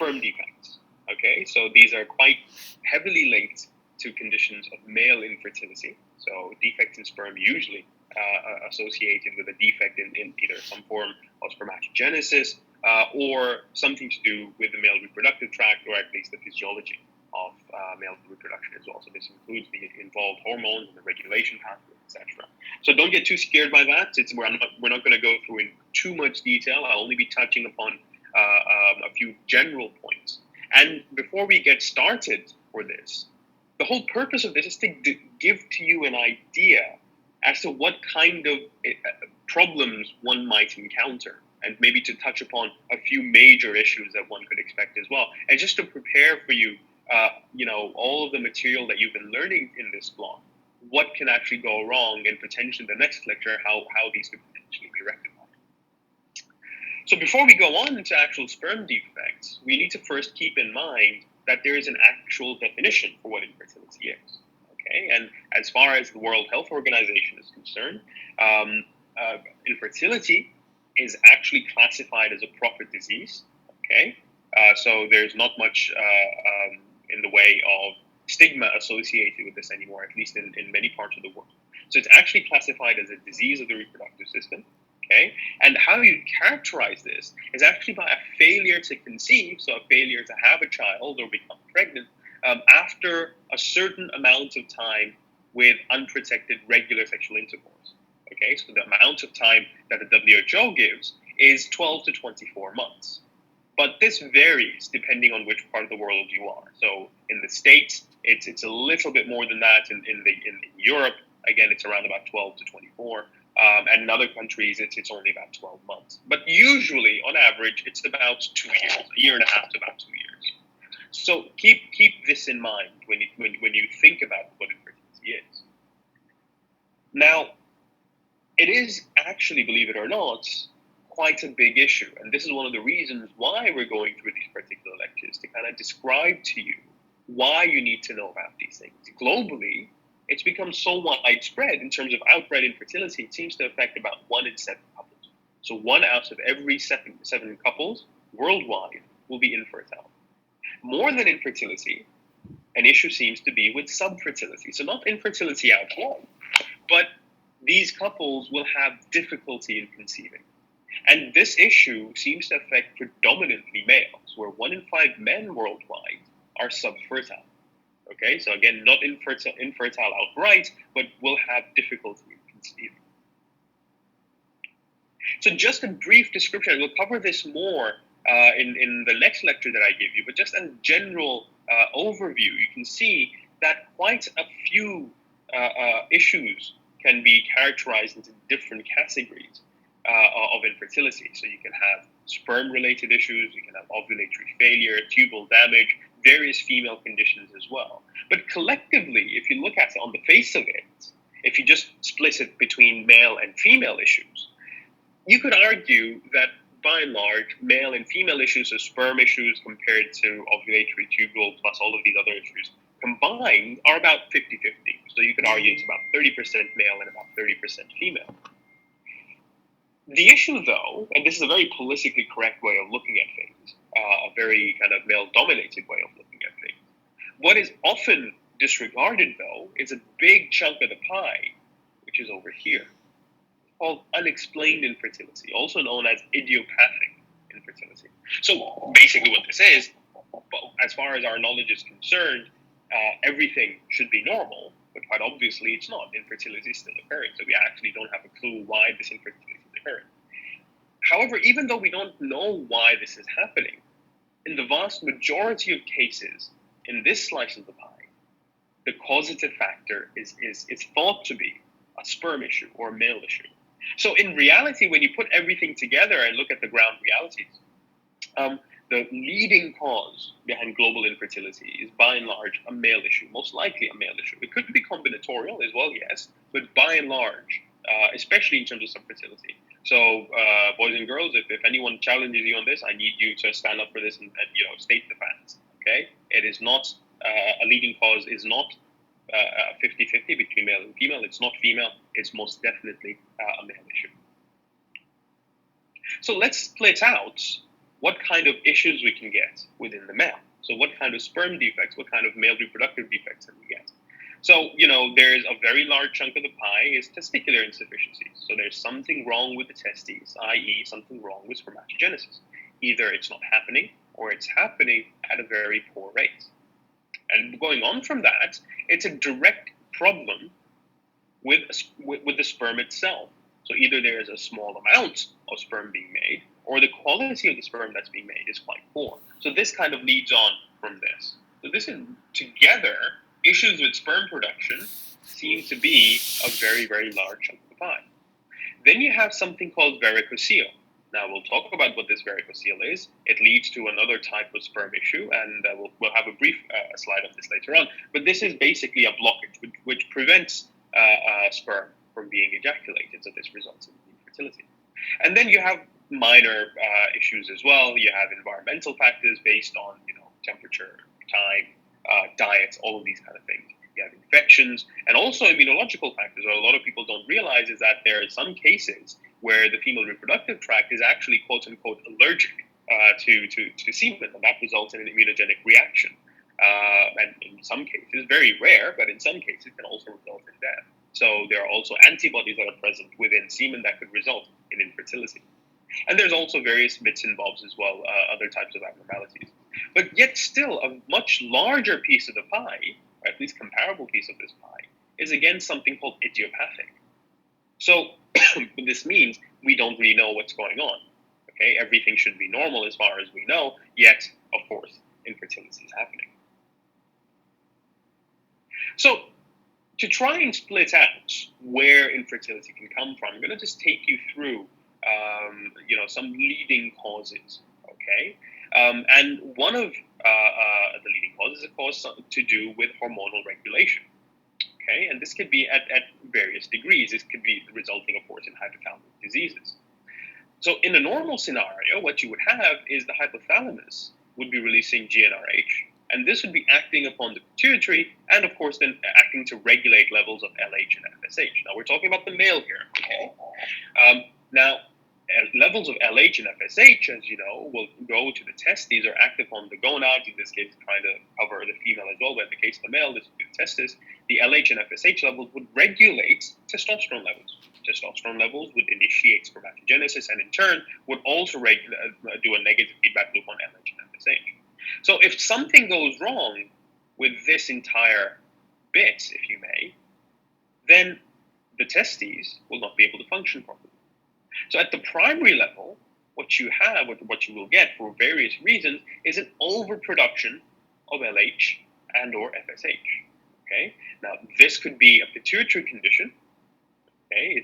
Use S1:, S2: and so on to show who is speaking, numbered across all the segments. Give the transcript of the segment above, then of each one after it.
S1: sperm defects. Okay, so these are quite heavily linked to conditions of male infertility. So defects in sperm usually associated with a defect in either some form of spermatogenesis or something to do with the male reproductive tract, or at least the physiology of male reproduction as well. So this includes the involved hormones and the regulation pathway, etc. So don't get too scared by that. We're not going to go through in too much detail. I'll only be touching upon a few general points. And before we get started for this, the whole purpose of this is to give to you an idea as to what kind of problems one might encounter, and maybe to touch upon a few major issues that one could expect as well, and just to prepare for you, all of the material that you've been learning in this block, what can actually go wrong, and potentially the next lecture, how these could potentially be rectified. So before we go on into actual sperm defects, we need to first keep in mind that there is an actual definition for what infertility is. Okay, and as far as the World Health Organization is concerned, infertility is actually classified as a profit disease. Okay, so there's not much in the way of stigma associated with this anymore, at least in many parts of the world. So it's actually classified as a disease of the reproductive system. Okay, and how you characterize this is actually by a failure to conceive, so a failure to have a child or become pregnant after a certain amount of time with unprotected regular sexual intercourse. Okay, so the amount of time that the WHO gives is 12 to 24 months. But this varies depending on which part of the world you are. So in the States, it's a little bit more than that. In Europe, again, it's around about 12 to 24. And in other countries, it's only about 12 months. But usually, on average, it's about 2 years, a year and a half to about 2 years. So keep this in mind when you think about what infertility is. Now, it is actually, believe it or not, quite a big issue. And this is one of the reasons why we're going through these particular lectures, to kind of describe to you why you need to know about these things. Globally, it's become so widespread in terms of outbred infertility, it seems to affect about 1 in 7 couples. So 1 out of every seven couples worldwide will be infertile. More than infertility, an issue seems to be with subfertility. So not infertility outright, but these couples will have difficulty in conceiving. And this issue seems to affect predominantly males, where 1 in 5 men worldwide are subfertile. Okay, so again, not infertile outright, but will have difficulty in conceiving. So just a brief description, we'll cover this more in the next lecture that I give you, but just a general overview, you can see that quite a few issues can be characterized into different categories of infertility. So you can have sperm-related issues, you can have ovulatory failure, tubal damage, various female conditions as well. But collectively, if you look at it on the face of it, if you just split it between male and female issues, you could argue that by and large, male and female issues, so sperm issues compared to ovulatory tubal plus all of these other issues combined, are about 50-50. So you could argue it's about 30% male and about 30% female. The issue, though, and this is a very politically correct way of looking at things, a very kind of male-dominated way of looking at things. What is often disregarded, though, is a big chunk of the pie, which is over here, called unexplained infertility, also known as idiopathic infertility. So basically what this is, as far as our knowledge is concerned, everything should be normal, but quite obviously it's not. Infertility is still occurring, so we actually don't have a clue why this infertility is occurring. However, even though we don't know why this is happening, in the vast majority of cases in this slice of the pie, the causative factor is thought to be a sperm issue or a male issue. So in reality, when you put everything together and look at the ground realities, the leading cause behind global infertility is by and large a male issue, most likely a male issue. It could be combinatorial as well, yes, but by and large, especially in terms of subfertility. So boys and girls, if anyone challenges you on this, I need you to stand up for this and state the facts, okay? It is not, a leading cause is not 50-50 between male and female. It's not female. It's most definitely a male issue. So let's split out what kind of issues we can get within the male. So what kind of sperm defects, what kind of male reproductive defects can we get? So, there's a very large chunk of the pie is testicular insufficiencies. So there's something wrong with the testes, i.e. something wrong with spermatogenesis. Either it's not happening or it's happening at a very poor rate. And going on from that, it's a direct problem with the sperm itself. So either there is a small amount of sperm being made, or the quality of the sperm that's being made is quite poor. So this kind of leads on from this. So this is together, issues with sperm production seem to be a very, very large chunk of the pie. Then you have something called varicocele. Now we'll talk about what this varicocele is. It leads to another type of sperm issue, and we'll have a brief slide on this later on. But this is basically a blockage which prevents sperm from being ejaculated, so this results in infertility. And then you have minor issues as well. You have environmental factors based on temperature, time, diets, all of these kind of things. You have infections and also immunological factors. What a lot of people don't realize is that there are some cases where the female reproductive tract is actually quote unquote allergic to semen, and that results in an immunogenic reaction. And in some cases, very rare, but in some cases can also result in death. So there are also antibodies that are present within semen that could result in infertility. And there's also various bits and bobs as well, other types of abnormalities. But yet still, a much larger piece of the pie, or at least comparable piece of this pie, is again something called idiopathic. So this means we don't really know what's going on. Okay, everything should be normal as far as we know, yet, of course, infertility is happening. So to try and split out where infertility can come from, I'm going to just take you through some leading causes, okay? And one of the leading causes, of course, to do with hormonal regulation, okay? And this could be at various degrees. This could be resulting, of course, in hypothalamic diseases. So in a normal scenario, what you would have is the hypothalamus would be releasing GnRH, and this would be acting upon the pituitary and, of course, then acting to regulate levels of LH and FSH. Now, we're talking about the male here, okay? Now, levels of LH and FSH, as you know, will go to the testes or act upon the gonads. In this case, trying to cover the female as well, but in the case of the male, this would be the testis. The LH and FSH levels would regulate testosterone levels. Testosterone levels would initiate spermatogenesis and, in turn, would also do a negative feedback loop on LH and FSH. So if something goes wrong with this entire bit, if you may, then the testes will not be able to function properly. So at the primary level, what you have, what you will get for various reasons, is an overproduction of LH and or FSH. Okay. Now this could be a pituitary condition. Okay,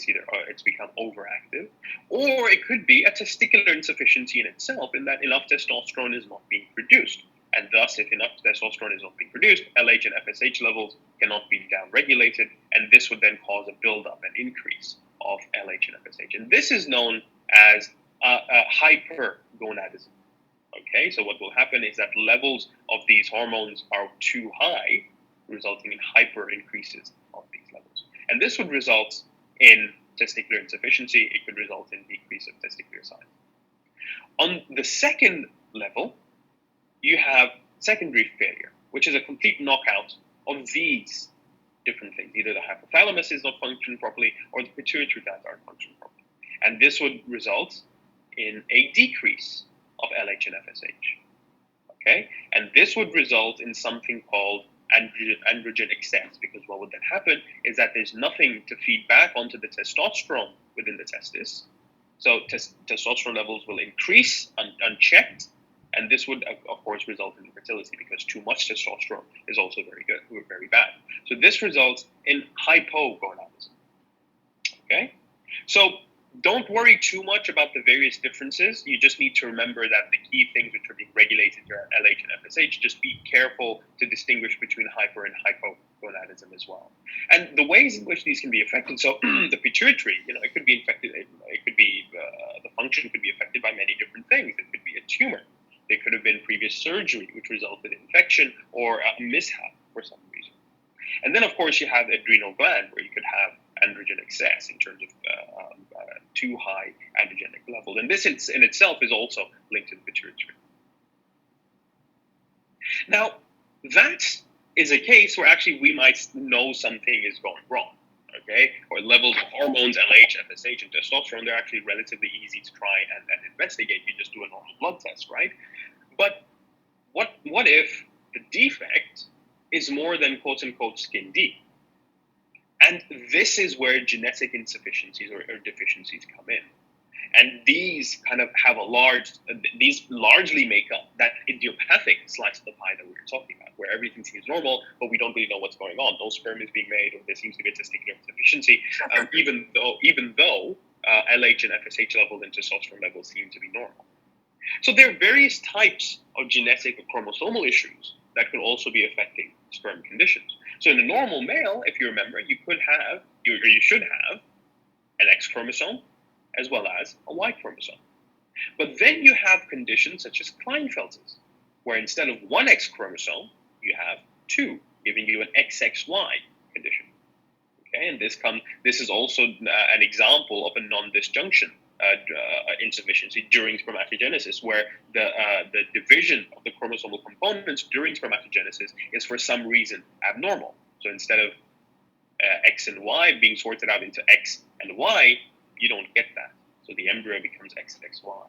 S1: it's become overactive, or it could be a testicular insufficiency in itself, in that enough testosterone is not being produced, and thus, if enough testosterone is not being produced, LH and FSH levels cannot be downregulated, and this would then cause a buildup and increase of LH and FSH, and this is known as hypergonadism. Okay, so what will happen is that levels of these hormones are too high, resulting in hyper increases of these levels, and this would result in testicular insufficiency. It could result in decrease of testicular size. On the second level, you have secondary failure, which is a complete knockout of these different things. Either the hypothalamus is not functioning properly, or the pituitary glands aren't functioning properly. And this would result in a decrease of LH and FSH. Okay? And this would result in something called androgen excess, because what would then happen is that there's nothing to feed back onto the testosterone within the testis. So testosterone levels will increase unchecked, and this would, of course, result in infertility, because too much testosterone is also very bad. So this results in hypogonadism. Okay? So don't worry too much about the various differences. You just need to remember that the key things which are being regulated are LH and FSH. Just be careful to distinguish between hyper and hypogonadism as well. And the ways in which these can be affected, so the pituitary, it could be infected, it could be, the function could be affected by many different things. It could be a tumor. There could have been previous surgery which resulted in infection, or a mishap for some reason. And then, of course, you have the adrenal gland, where you could have androgen excess in terms of too high androgenic level. And this in itself is also linked to the pituitary. Now, that is a case where actually we might know something is going wrong, okay? Or levels of hormones, LH, FSH, and testosterone, they're actually relatively easy to try and investigate. You just do a normal blood test, right? But what if the defect is more than quote-unquote skin deep? And this is where genetic insufficiencies or deficiencies come in. And these kind of have these largely make up that idiopathic slice of the pie that we were talking about, where everything seems normal, but we don't really know what's going on. No sperm is being made, or there seems to be a testicular insufficiency, even though LH and FSH levels and testosterone levels seem to be normal. So there are various types of genetic or chromosomal issues that could also be affecting sperm conditions. So in a normal male, if you remember, you should have an X chromosome as well as a Y chromosome. But then you have conditions such as Klinefelter's, where instead of one X chromosome, you have two, giving you an XXY condition. Okay, and this is also an example of a non-disjunction insufficiency during spermatogenesis, where the division of the chromosomal components during spermatogenesis is for some reason abnormal. So instead of X and Y being sorted out into X and Y, you don't get that. So the embryo becomes XXY.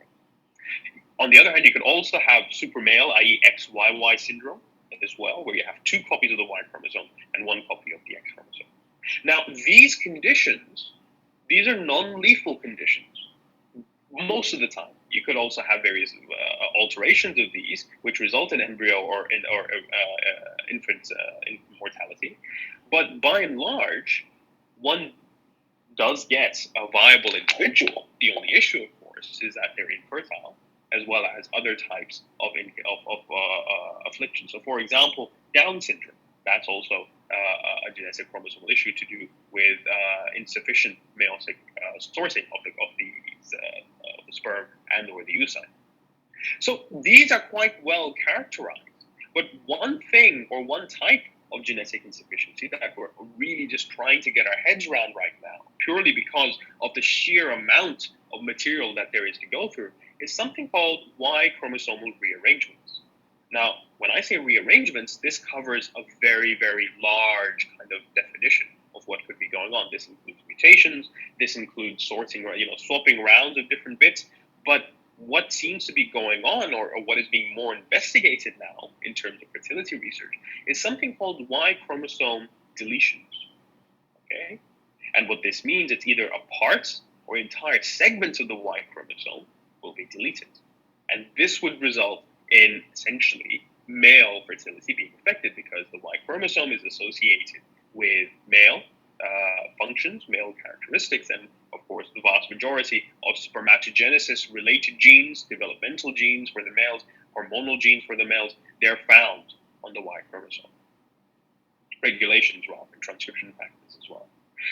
S1: On the other hand, you could also have supermale, i.e. XYY syndrome as well, where you have two copies of the Y chromosome and one copy of the X chromosome. Now, these conditions, these are non-lethal conditions most of the time. You could also have various alterations of these, which result in embryo or infant mortality. But by and large, one does get a viable individual. The only issue, of course, is that they're infertile, as well as other types of affliction. So, for example, Down syndrome. That's also a genetic chromosomal issue to do with insufficient meiotic sourcing of the sperm and or the oocyte. So these are quite well characterized. But one thing or one type of genetic insufficiency that we're really just trying to get our heads around right now, purely because of the sheer amount of material that there is to go through, is something called Y chromosomal rearrangements. Now, when I say rearrangements, this covers a very, very large kind of definition of what could be going on. This includes mutations, this includes sorting, or swapping around of different bits. But what seems to be going on, or what is being more investigated now in terms of fertility research, is something called Y chromosome deletions. Okay, and what this means, it's either a part or entire segments of the Y chromosome will be deleted, and this would result in essentially male fertility being affected, because the Y chromosome is associated with male functions, male characteristics, and of course the vast majority of spermatogenesis related genes, developmental genes for the males, hormonal genes for the males, they're found on the Y chromosome. Regulations rather, and transcription factors as well.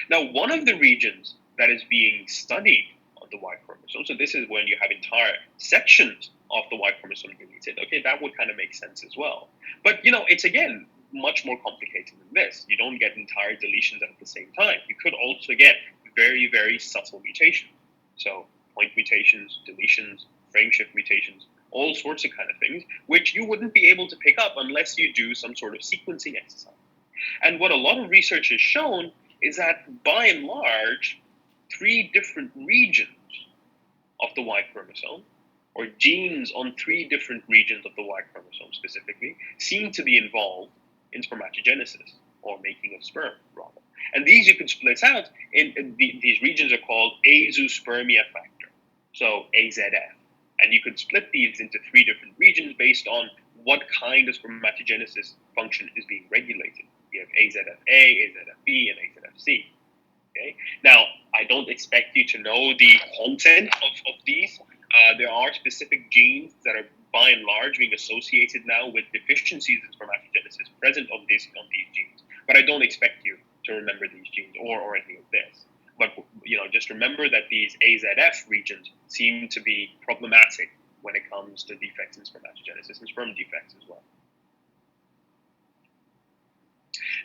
S1: Now, one of the regions that is being studied on the Y chromosome, so this is when you have entire sections of the Y chromosome deleted. Okay, that would kind of make sense as well. But it's again much more complicated than this. You don't get entire deletions at the same time. You could also get very, very subtle mutations. So point mutations, deletions, frame shift mutations, all sorts of kind of things, which you wouldn't be able to pick up unless you do some sort of sequencing exercise. And what a lot of research has shown is that by and large, 3 different regions of the Y chromosome, or genes on 3 different regions of the Y chromosome specifically, seem to be involved in spermatogenesis, or making of sperm, rather. And these you can split out, these regions are called Azoospermia factor, so AZF. And you could split these into 3 different regions based on what kind of spermatogenesis function is being regulated. You have AZFA, AZFB, and AZFC. Okay? Now, I don't expect you to know the content of these. There are specific genes that are by and large being associated now with deficiencies in spermatogenesis present on these genes. But I don't expect you to remember these genes or any of this. But just remember that these AZF regions seem to be problematic when it comes to defects in spermatogenesis and sperm defects as well.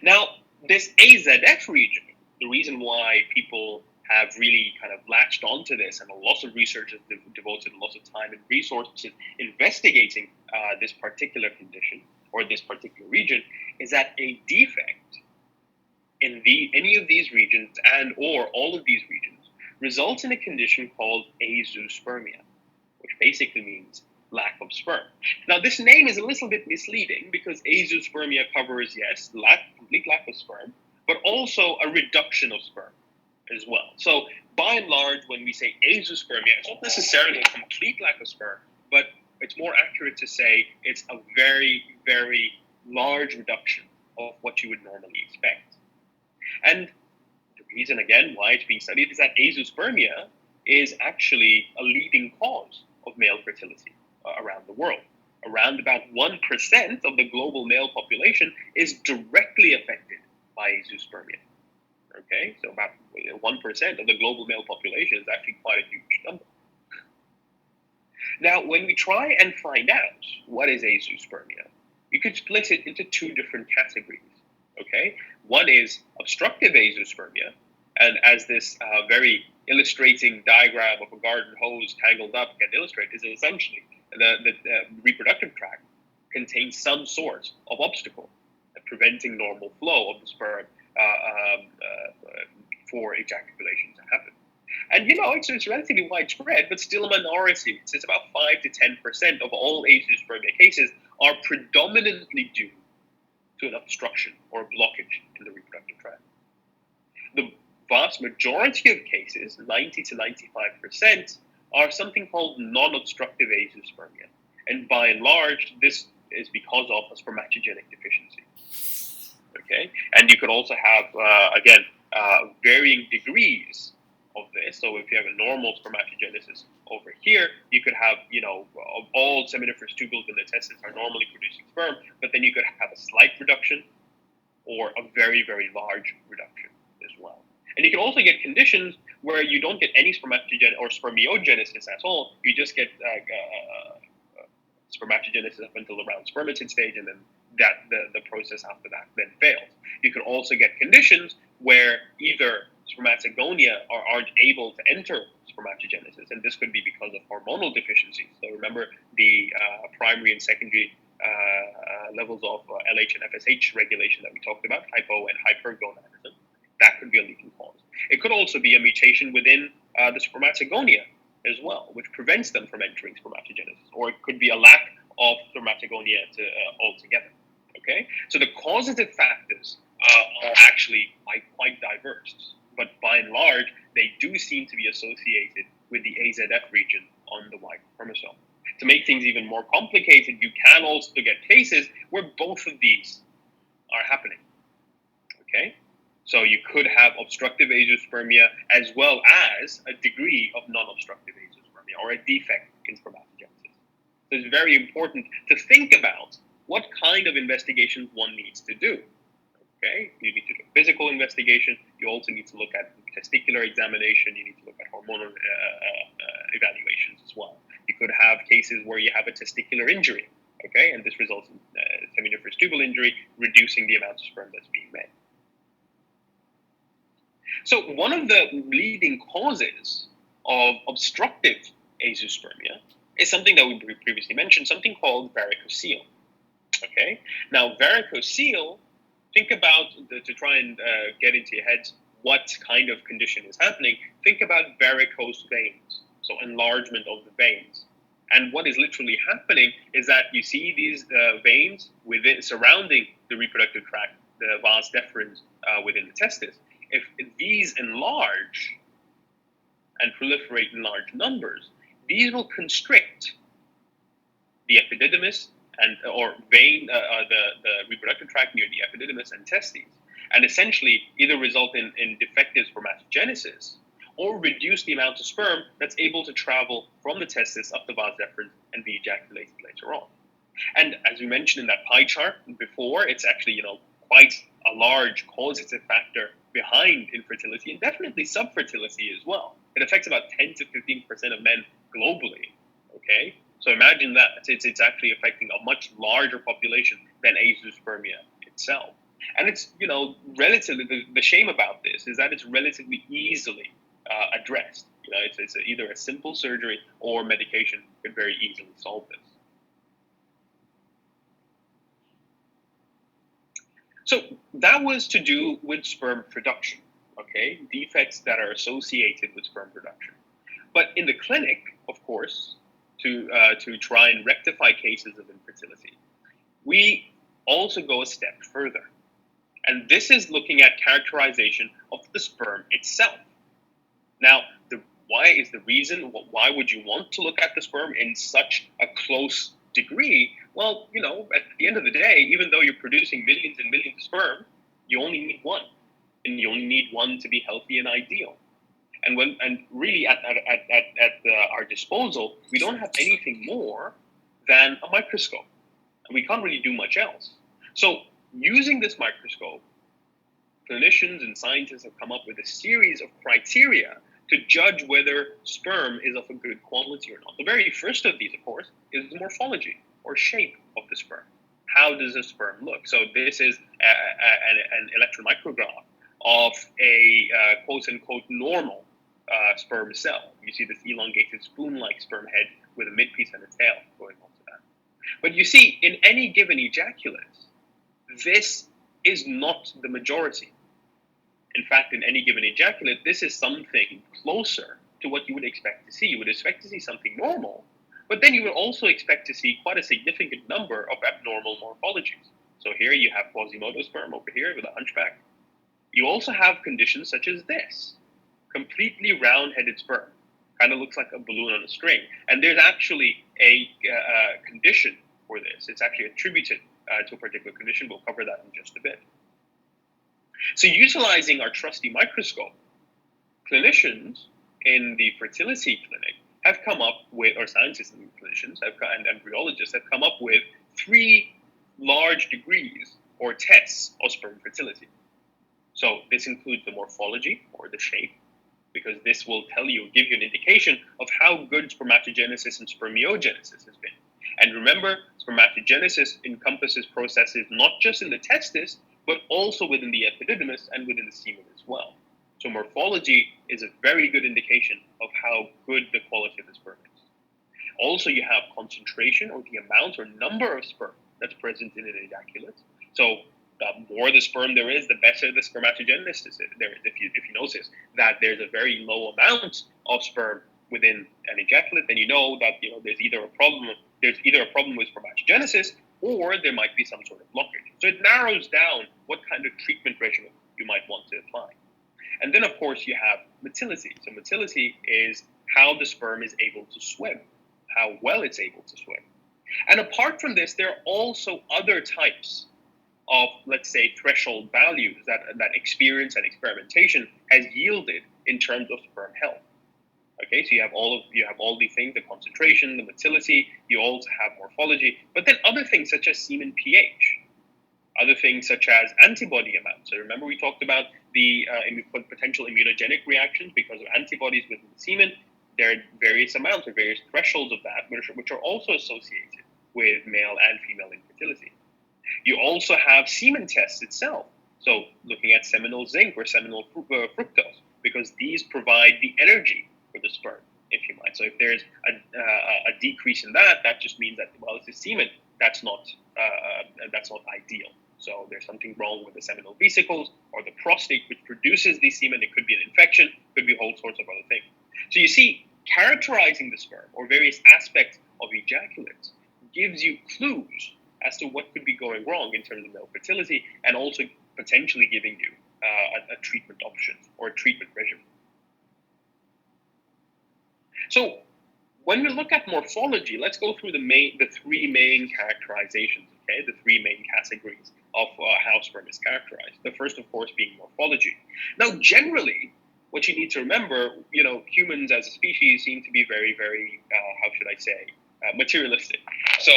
S1: Now, this AZF region the reason why people have really kind of latched onto this, and a lot of researchers devoted a lot of time and resources investigating this particular condition or this particular region, is that a defect in any of these regions and or all of these regions results in a condition called azoospermia, which basically means lack of sperm. Now, this name is a little bit misleading because azoospermia covers, yes, complete lack of sperm, but also a reduction of sperm as well. So, by and large, when we say azoospermia, it's not necessarily a complete lack of sperm, but it's more accurate to say it's a very, very large reduction of what you would normally expect. And the reason, again, why it's being studied is that azoospermia is actually a leading cause of male fertility around the world. Around about 1% of the global male population is directly affected by azoospermia. Okay, so about 1% of the global male population is actually quite a huge number. Now, when we try and find out what is azoospermia, you could split it into two different categories. Okay, one is obstructive azoospermia, and as this very illustrating diagram of a garden hose tangled up can illustrate, is essentially the reproductive tract contains some sort of obstacle preventing normal flow of the sperm for ejaculation to happen. And it's relatively widespread, but still a minority. It's about 5 to 10% of all azoospermia cases are predominantly due to an obstruction or a blockage in the reproductive tract. The vast majority of cases, 90 to 95%, are something called non-obstructive azoospermia. And by and large, this is because of a spermatogenic deficiency. Okay, and you could also have, again, varying degrees of this. So if you have a normal spermatogenesis over here, you could have, all seminiferous tubules in the testes are normally producing sperm, but then you could have a slight reduction or a very, very large reduction as well. And you can also get conditions where you don't get any or spermiogenesis at all. You just get spermatogenesis up until around spermatid stage, and then the process after that then fails. You can also get conditions where either spermatogonia aren't able to enter spermatogenesis, and this could be because of hormonal deficiencies. So remember the primary and secondary levels of LH and FSH regulation that we talked about, hypo and hypergonadism. That could be a leading cause. It could also be a mutation within the spermatogonia as well, which prevents them from entering spermatogenesis, or it could be a lack of spermatogonia altogether. Okay, so the causative factors are actually quite diverse, but by and large, they do seem to be associated with the AZF region on the Y chromosome. To make things even more complicated, you can also get cases where both of these are happening. Okay, so you could have obstructive azoospermia as well as a degree of non-obstructive azoospermia or a defect in spermatogenesis. So it's very important to think about what kind of investigations one needs to do. Okay, you need to do physical investigation. You also need to look at testicular examination. You need to look at hormonal evaluations as well. You could have cases where you have a testicular injury. Okay, and this results in seminiferous tubal injury, reducing the amount of sperm that's being made. So one of the leading causes of obstructive azoospermia is something that we previously mentioned, something called varicocele. Okay, now varicocele, think about, to try and get into your heads what kind of condition is happening, think about varicose veins, so enlargement of the veins. And what is literally happening is that you see these veins surrounding the reproductive tract, the vas deferens within the testis. If these enlarge and proliferate in large numbers, these will constrict the epididymis or vein, the reproductive tract near the epididymis and testes, and essentially either result in defective spermatogenesis or reduce the amount of sperm that's able to travel from the testis up the vas deferens and be ejaculated later on. And as we mentioned in that pie chart before, it's actually quite a large causative factor behind infertility and definitely subfertility as well. It affects about 10 to 15% of men globally. Okay, so imagine that it's actually affecting a much larger population than azoospermia itself. And it's, relatively, the shame about this is that it's relatively easily addressed. It's either a simple surgery or medication could very easily solve this. So that was to do with sperm production, okay? Defects that are associated with sperm production. But in the clinic, of course, to try and rectify cases of infertility, we also go a step further. And this is looking at characterization of the sperm itself. Now, why would you want to look at the sperm in such a close degree? Well, at the end of the day, even though you're producing millions and millions of sperm, you only need one. And you only need one to be healthy and ideal. And really at our disposal, we don't have anything more than a microscope. And we can't really do much else. So using this microscope, clinicians and scientists have come up with a series of criteria to judge whether sperm is of a good quality or not. The very first of these, of course, is the morphology or shape of the sperm. How does the sperm look? So this is an electron micrograph of a quote-unquote normal sperm cell. You see this elongated spoon-like sperm head with a midpiece and a tail going on to that. But you see, in any given ejaculate, this is not the majority. In fact, in any given ejaculate, this is something closer to what you would expect to see. You would expect to see something normal, but then you would also expect to see quite a significant number of abnormal morphologies. So here you have Quasimodo sperm over here with a hunchback. You also have conditions such as this, completely round-headed sperm. Kind of looks like a balloon on a string. And there's actually a condition for this. It's actually attributed to a particular condition. We'll cover that in just a bit. So utilizing our trusty microscope, clinicians in the fertility clinic have come up with, or scientists and clinicians and embryologists have come up with 3 large degrees or tests of sperm fertility. So this includes the morphology or the shape, because this will give you an indication of how good spermatogenesis and spermiogenesis has been. And remember, spermatogenesis encompasses processes not just in the testis, but also within the epididymis and within the semen as well. So morphology is a very good indication of how good the quality of the sperm is. Also, you have concentration, or the amount or number of sperm that's present in an ejaculate. So the more the sperm there is, the better the spermatogenesis there is. If you notice that there's a very low amount of sperm within an ejaculate, then you know that there's either a problem with spermatogenesis, or there might be some sort of blockage. So it narrows down what kind of treatment regimen you might want to apply. And then, of course, you have motility. So motility is how the sperm is able to swim, how well it's able to swim. And apart from this, there are also other types of, let's say, threshold values that experience and experimentation has yielded in terms of sperm health. Okay, so you have all these things: the concentration, the motility. You also have morphology, but then other things such as semen pH, other things such as antibody amount. So remember, we talked about the potential immunogenic reactions because of antibodies within the semen. There are various amounts or various thresholds of that, which are also associated with male and female infertility. You also have semen tests itself. So looking at seminal zinc or seminal fructose, because these provide the energy for the sperm, if you might. So if there's a decrease in that just means that, well, it's a semen. That's not ideal. So there's something wrong with the seminal vesicles or the prostate, which produces the semen. It could be an infection, could be all sorts of other things. So you see, characterizing the sperm or various aspects of ejaculates gives you clues as to what could be going wrong in terms of male fertility, and also potentially giving you a treatment option or a treatment regimen. So when we look at morphology, let's go through the 3 main characterizations, okay? The 3 main categories of how sperm is characterized. The first, of course, being morphology. Now, generally, what you need to remember, humans as a species seem to be very, very, materialistic. So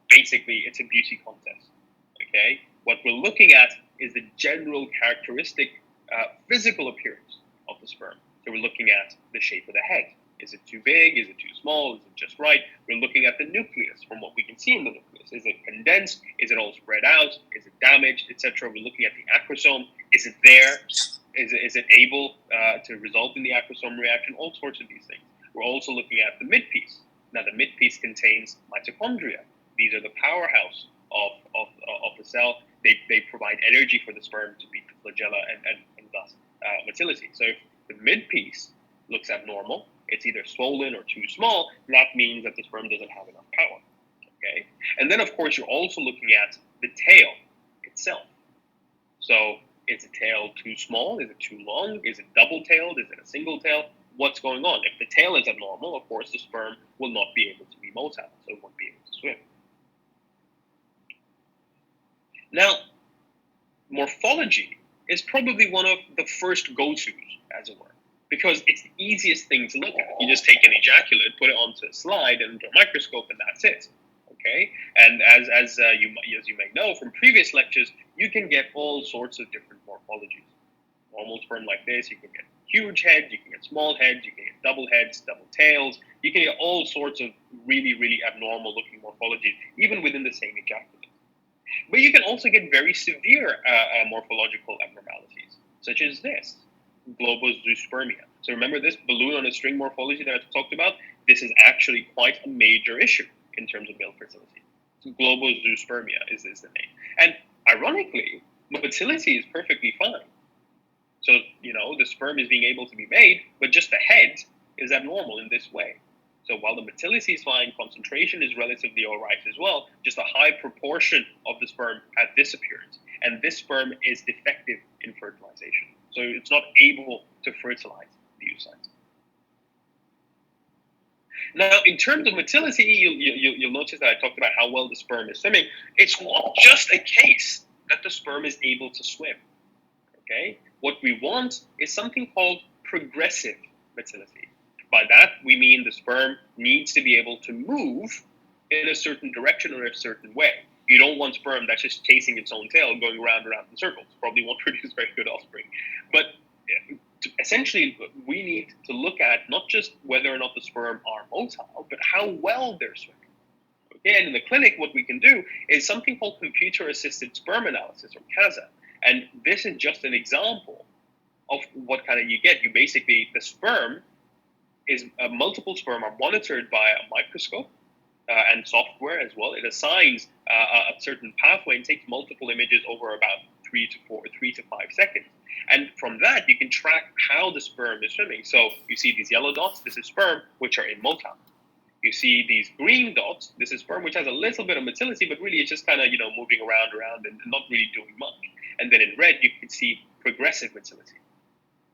S1: basically, it's a beauty contest, okay? What we're looking at is the general characteristic physical appearance of the sperm. So we're looking at the shape of the head. Is it too big? Is it too small? Is it just right? We're looking at the nucleus from what we can see in the nucleus. Is it condensed? Is it all spread out? Is it damaged, etc. We're looking at the acrosome. Is it there? Is it able to result in the acrosome reaction? All sorts of these things. We're also looking at the midpiece. Now, the midpiece contains mitochondria. These are the powerhouse of the cell. They provide energy for the sperm to beat the flagella and thus motility. So if the midpiece looks abnormal, it's either swollen or too small, that means that the sperm doesn't have enough power. Okay? And then, of course, you're also looking at the tail itself. So is the tail too small? Is it too long? Is it double-tailed? Is it a single tail? What's going on? If the tail is abnormal, of course, the sperm will not be able to be motile, so it won't be able to swim. Now, morphology is probably one of the first go-tos, as it were, because it's the easiest thing to look at. You just take an ejaculate, put it onto a slide and under a microscope, and that's it. Okay, and as you may know from previous lectures, you can get all sorts of different morphologies. Normal sperm like this, you can get huge heads, you can get small heads, you can get double heads, double tails. You can get all sorts of really, really abnormal looking morphologies, even within the same ejaculate. But you can also get very severe morphological abnormalities, such as this, Azoospermia. So remember this balloon on a string morphology that I talked about? This is actually quite a major issue in terms of male fertility. Azoospermia is the name. And ironically, motility is perfectly fine. So, the sperm is being able to be made, but just the head is abnormal in this way. So while the motility is fine, concentration is relatively all right as well, just a high proportion of the sperm has this appearance. And this sperm is defective in fertilization. So it's not able to fertilize the oocytes. Now, in terms of motility, you'll notice that I talked about how well the sperm is swimming. It's not just a case that the sperm is able to swim. Okay? What we want is something called progressive motility. By that, we mean the sperm needs to be able to move in a certain direction or a certain way. You don't want sperm that's just chasing its own tail, going round and round in circles. Probably won't produce very good offspring. But essentially, we need to look at not just whether or not the sperm are motile, but how well they're swimming. Okay, and in the clinic, what we can do is something called computer-assisted sperm analysis, or CASA. And this is just an example of what kind of you get. You basically, the sperm is multiple sperm are monitored by a microscope and software as well. It assigns a certain pathway and takes multiple images over about 3 to 5 seconds. And from that, you can track how the sperm is swimming. So you see these yellow dots, this is sperm, which are immotile. You see these green dots, this is sperm, which has a little bit of motility, but really it's just kind of, moving around and not really doing much. And then in red, you can see progressive motility.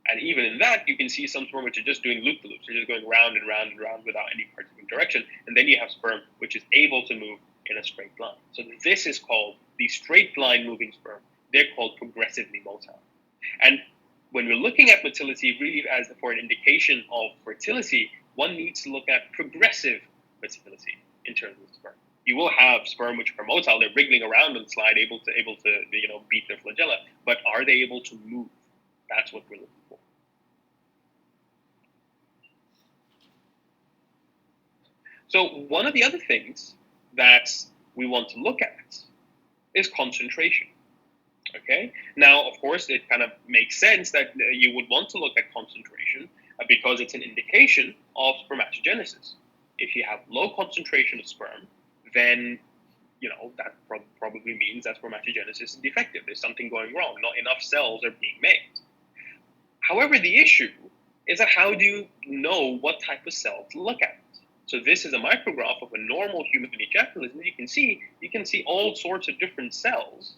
S1: And even in that, you can see some sperm which are just doing loop-the-loops. They're just going round and round and round without any particular direction. And then you have sperm which is able to move in a straight line. So this is called the straight line moving sperm. They're called progressively motile. And when we're looking at motility, really as for an indication of fertility, one needs to look at progressive motility in terms of sperm. You will have sperm which are motile. They're wriggling around on the slide, able to beat their flagella. But are they able to move? That's what we're looking for. So one of the other things that we want to look at is concentration. Okay. Now, of course, it kind of makes sense that you would want to look at concentration because it's an indication of spermatogenesis. If you have low concentration of sperm, then that probably means that spermatogenesis is defective. There's something going wrong. Not enough cells are being made. However, the issue is that how do you know what type of cell to look at? So this is a micrograph of a normal human ejaculate, and you can see all sorts of different cells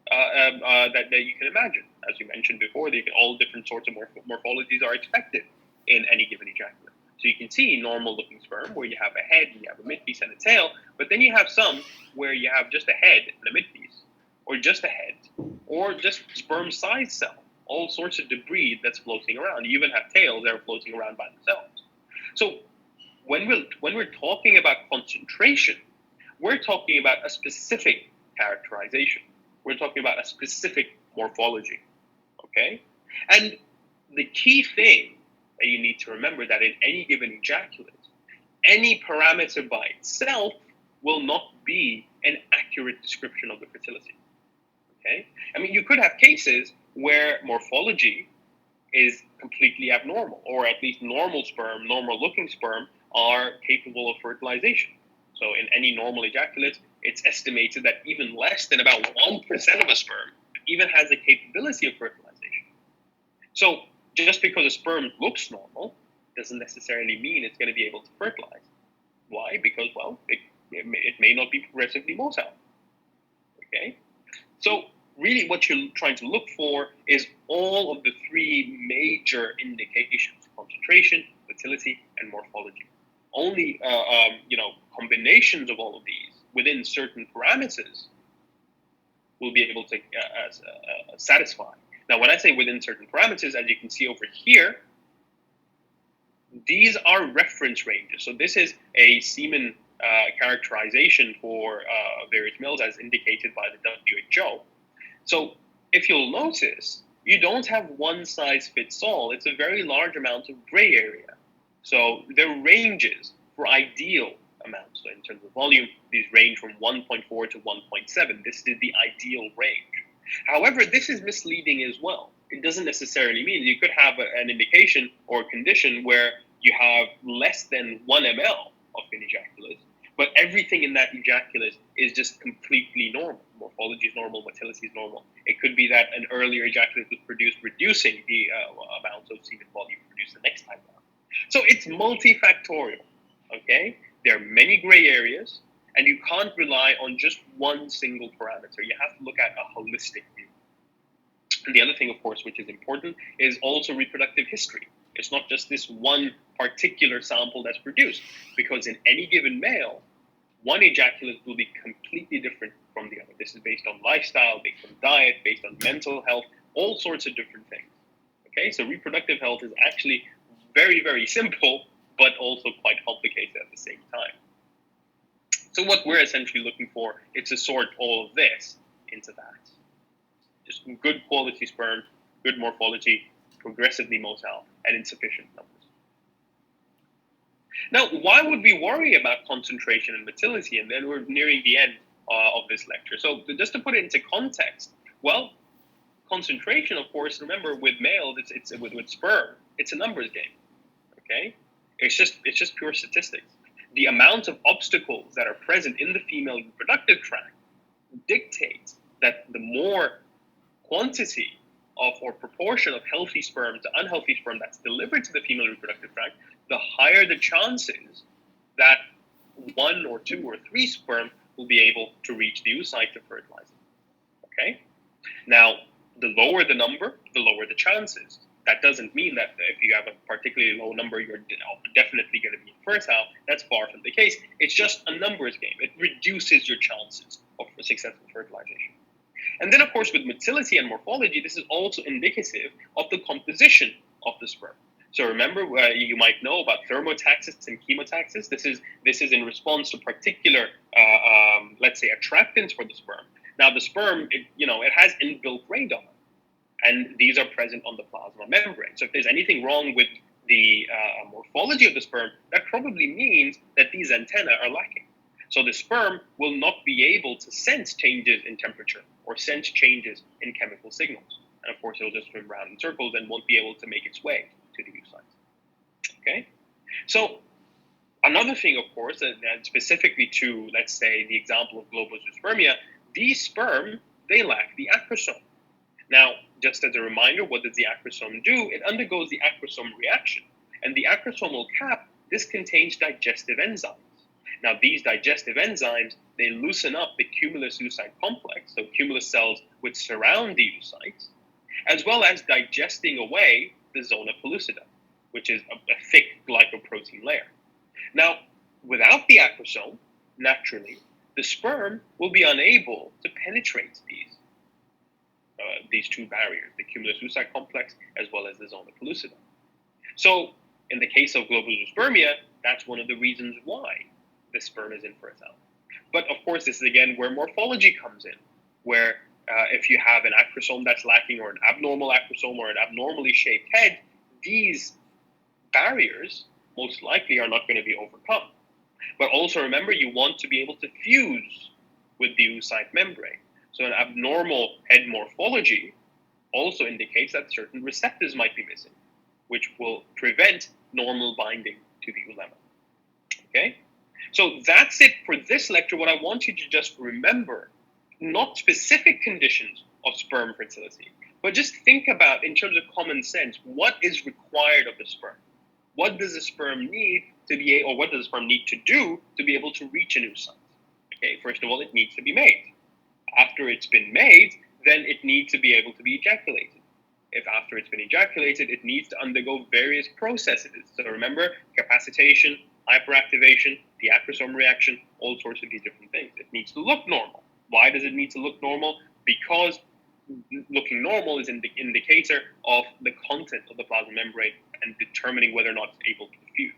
S1: that you can imagine. As you mentioned before, all different sorts of morphologies are expected in any given ejaculate. So you can see normal-looking sperm where you have a head, and you have a midpiece and a tail, but then you have some where you have just a head and a midpiece, or just a head, or just sperm-sized cell. All sorts of debris that's floating around. You even have tails that are floating around by themselves. So when we're talking about concentration, we're talking about a specific characterization. We're talking about a specific morphology. Okay? And the key thing that you need to remember that in any given ejaculate, any parameter by itself will not be an accurate description of the fertility. Okay, I mean, you could have cases where morphology is completely abnormal, or at least normal sperm, normal-looking sperm, are capable of fertilization. So in any normal ejaculate, it's estimated that even less than about 1% of a sperm even has the capability of fertilization. So just because a sperm looks normal doesn't necessarily mean it's going to be able to fertilize. Why? Because, well, it may not be progressively motile. Okay? So really what you're trying to look for is all of the three major indications: concentration, motility, and morphology. Only combinations of all of these within certain parameters will be able to satisfy. Now, when I say within certain parameters, as you can see over here, these are reference ranges. So this is a semen characterization for various males as indicated by the WHO. So if you'll notice, you don't have one size fits all. It's a very large amount of gray area. So there are ranges for ideal amounts. So in terms of volume, these range from 1.4 to 1.7. This is the ideal range. However, this is misleading as well. It doesn't necessarily mean you could have an indication or a condition where you have less than 1 ml of an ejaculate, but everything in that ejaculate is just completely normal. Morphology is normal, motility is normal. It could be that an earlier ejaculate was produced, reducing the amount of semen volume produced the next time around. So it's multifactorial, okay? There are many gray areas, and you can't rely on just one single parameter. You have to look at a holistic view. And the other thing, of course, which is important, is also reproductive history. It's not just this one particular sample that's produced, because in any given male, one ejaculate will be completely different from the other. This is based on lifestyle, based on diet, based on mental health, all sorts of different things. Okay, so reproductive health is actually very, very simple, but also quite complicated at the same time. So what we're essentially looking for is to sort all of this into that. Just good quality sperm, good morphology, progressively motile, and insufficient numbers. Now, why would we worry about concentration and motility? And then we're nearing the end of this lecture. So just to put it into context, well, concentration, of course, remember with males, it's with sperm, it's a numbers game. Okay, it's just pure statistics. The amount of obstacles that are present in the female reproductive tract dictates that the more quantity of or proportion of healthy sperm to unhealthy sperm that's delivered to the female reproductive tract, the higher the chances that 1 or 2 or 3 sperm will be able to reach the oocyte to fertilize it. Okay? Now, the lower the number, the lower the chances. That doesn't mean that if you have a particularly low number, you're definitely going to be infertile. That's far from the case. It's just a numbers game. It reduces your chances of successful fertilization. And then, of course, with motility and morphology, this is also indicative of the composition of the sperm. So remember, you might know about thermotaxis and chemotaxis. This is in response to particular, let's say, attractants for the sperm. Now, the sperm, it has inbuilt radar, and these are present on the plasma membrane. So if there's anything wrong with the morphology of the sperm, that probably means that these antennae are lacking. So the sperm will not be able to sense changes in temperature or sense changes in chemical signals. And of course, it'll just swim around in circles and won't be able to make its way to the oocyte. Okay? So another thing, of course, and specifically to, let's say, the example of global azoospermia, these sperm, they lack the acrosome. Now, just as a reminder, what does the acrosome do? It undergoes the acrosome reaction. And the acrosomal cap, this contains digestive enzymes. Now, these digestive enzymes, they loosen up the cumulus oocyte complex, so cumulus cells which surround the oocytes, as well as digesting away the zona pellucida, which is a thick glycoprotein layer. Now, without the acrosome, naturally, the sperm will be unable to penetrate these two barriers, the cumulus oocyte complex as well as the zona pellucida. So, in the case of global azoospermia, that's one of the reasons why the sperm is infertile. But of course, this is again where morphology comes in, where if you have an acrosome that's lacking, or an abnormal acrosome, or an abnormally shaped head, these barriers most likely are not going to be overcome. But also remember, you want to be able to fuse with the oocyte membrane. So an abnormal head morphology also indicates that certain receptors might be missing, which will prevent normal binding to the ulema. Okay? So that's it for this lecture. What I want you to just remember, not specific conditions of sperm fertility, but just think about, in terms of common sense, what is required of the sperm? What does the sperm need to be, or what does the sperm need to do to be able to reach an oocyte? Okay, first of all, it needs to be made. After it's been made, then it needs to be able to be ejaculated. If after it's been ejaculated, it needs to undergo various processes. So remember, capacitation, hyperactivation, the acrosome reaction, all sorts of these different things. It needs to look normal. Why does it need to look normal? Because looking normal is an indicator of the content of the plasma membrane and determining whether or not it's able to diffuse.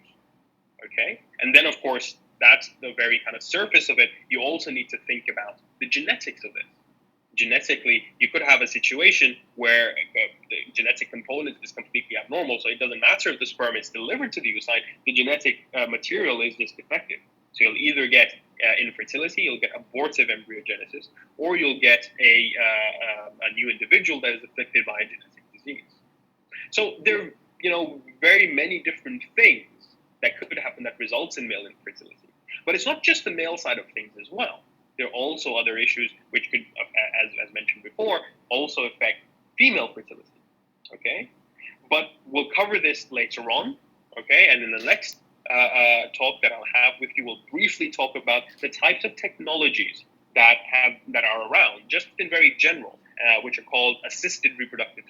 S1: Okay? And then, of course, that's the very kind of surface of it. You also need to think about the genetics of it. Genetically, you could have a situation where the genetic component is completely abnormal, so it doesn't matter if the sperm is delivered to the oocyte, the genetic material is just defective. So you'll either get infertility, you'll get abortive embryogenesis, or you'll get a new individual that is afflicted by a genetic disease. So there are, very many different things that could happen that results in male infertility. But it's not just the male side of things as well. There are also other issues which could, as mentioned before, also affect female fertility. Okay, but we'll cover this later on. Okay, and in the next talk that I'll have with you, we'll briefly talk about the types of technologies that are around, just in very general, which are called assisted reproductive